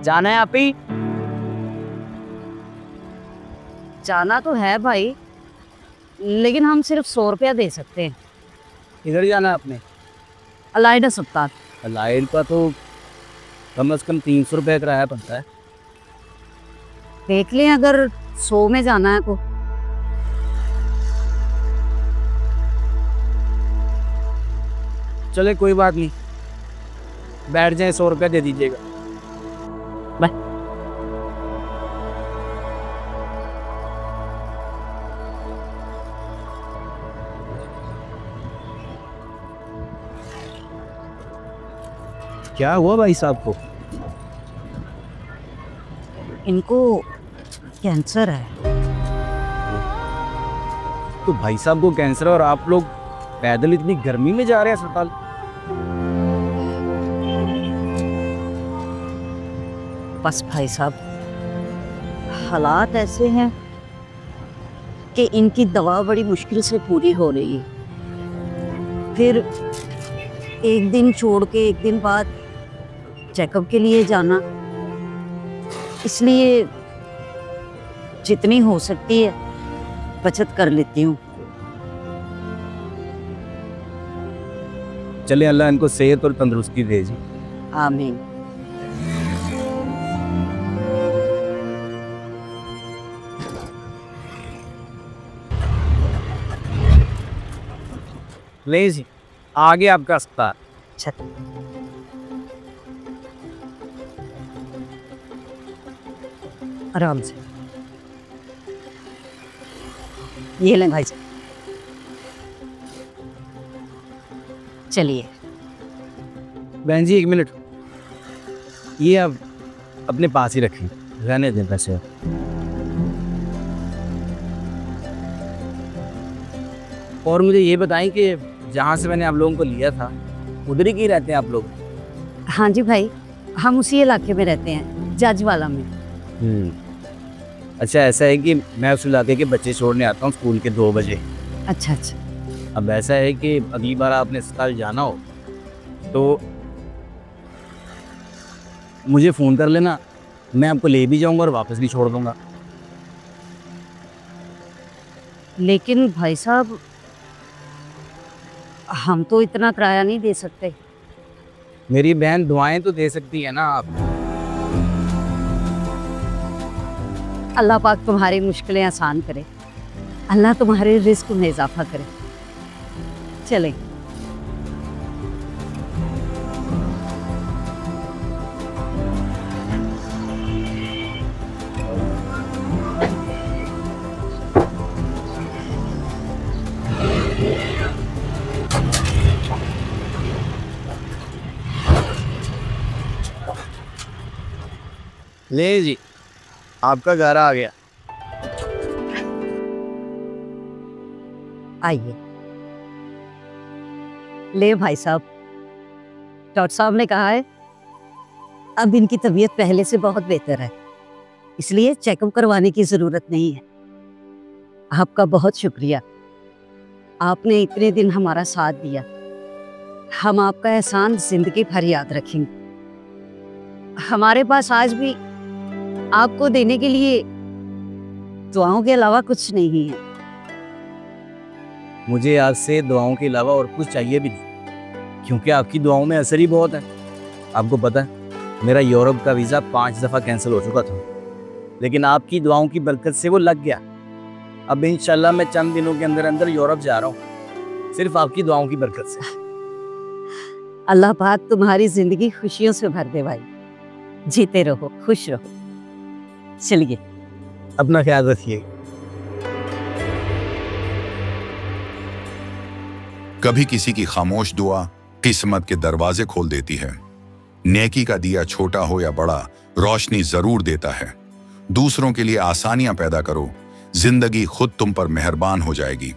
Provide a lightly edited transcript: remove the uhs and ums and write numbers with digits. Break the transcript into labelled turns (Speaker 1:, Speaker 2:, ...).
Speaker 1: जाना है आप ही?
Speaker 2: जाना तो है भाई, लेकिन हम सिर्फ 100 रुपया दे सकते हैं।
Speaker 1: इधर जाना है आपने?
Speaker 2: अलाइड अस्पताल।
Speaker 1: लाइट का तो कम से कम 300 रुपये किराया पड़ता है।
Speaker 2: देख लें अगर 100 में जाना है तो।
Speaker 1: चले कोई बात नहीं, बैठ जाए, 100 रुपया दे दीजिएगा।
Speaker 2: बाय।
Speaker 1: क्या हुआ भाई साहब को?
Speaker 2: इनको कैंसर है।
Speaker 1: तो भाई साहब को कैंसर है और आप लोग पैदल इतनी गर्मी में जा रहे हैं अस्पताल?
Speaker 2: बस भाई साहब, हालात ऐसे हैं कि इनकी दवा बड़ी मुश्किल से पूरी हो रही है। फिर एक दिन छोड़ के एक दिन बाद चेकअप के लिए जाना, इसलिए जितनी हो सकती है बचत कर लेती हूँ।
Speaker 1: चले, अल्लाह इनको सेहत और तंदुरुस्ती दे जी।
Speaker 2: आमीन।
Speaker 1: ले जी, आगे आपका अस्पताल।
Speaker 2: अच्छा, आराम से। ये लें भाई साहब, चलिए।
Speaker 1: बहन जी 1 मिनट, ये आप अपने पास ही रखें, रहने दें पैसे। और मुझे ये बताएं कि जहाँ से मैंने आप लोगों को लिया था उधर ही की रहते हैं आप लोग?
Speaker 2: हाँ जी भाई, हम उसी इलाके में रहते हैं, जजवाला में।
Speaker 1: अच्छा, ऐसा है कि मैं उस इलाके के बच्चे छोड़ने आता हूँ स्कूल के 2 बजे।
Speaker 2: अच्छा अच्छा।
Speaker 1: अब ऐसा है कि अगली बार आपने अस्पताल जाना हो तो मुझे फ़ोन कर लेना, मैं आपको ले भी जाऊँगा और वापस भी छोड़ दूँगा।
Speaker 2: लेकिन भाई साहब, हम तो इतना किराया नहीं दे सकते।
Speaker 1: मेरी बहन दुआएं तो दे सकती है ना आप।
Speaker 2: अल्लाह पाक तुम्हारी मुश्किलें आसान करे, अल्लाह तुम्हारे रिस्क में इजाफा करे। चले।
Speaker 1: ले जी, आपका घर आ गया।
Speaker 2: आइए। ले भाई साहब, डॉक्टर साहब ने कहा है अब इनकी तबीयत पहले से बहुत बेहतर है, इसलिए चेकअप करवाने की जरूरत नहीं है। आपका बहुत शुक्रिया, आपने इतने दिन हमारा साथ दिया। हम आपका एहसान जिंदगी भर याद रखेंगे। हमारे पास आज भी आपको देने के लिए दुआओं के अलावा कुछ नहीं है।
Speaker 1: मुझे आज से दुआओं के अलावा और कुछ चाहिए भी नहीं, क्योंकि आपकी दुआओं में असर ही बहुत है। आपको पता है, मेरा यूरोप का वीज़ा 5 दफ़ा कैंसिल हो चुका था, लेकिन आपकी दुआओं की बरकत से वो लग गया। अब इंशाल्लाह मैं चंद दिनों के अंदर अंदर यूरोप जा रहा हूँ, सिर्फ आपकी दुआओं की बरकत से।
Speaker 2: अल्लाह पाक तुम्हारी जिंदगी खुशियों से भर दे भाई, जीते रहो, खुश रहो। चलिए,
Speaker 1: अपना ख्याल रखिए।
Speaker 3: कभी किसी की खामोश दुआ किस्मत के दरवाजे खोल देती है। नेकी का दिया छोटा हो या बड़ा, रोशनी जरूर देता है। दूसरों के लिए आसानियां पैदा करो, जिंदगी खुद तुम पर मेहरबान हो जाएगी।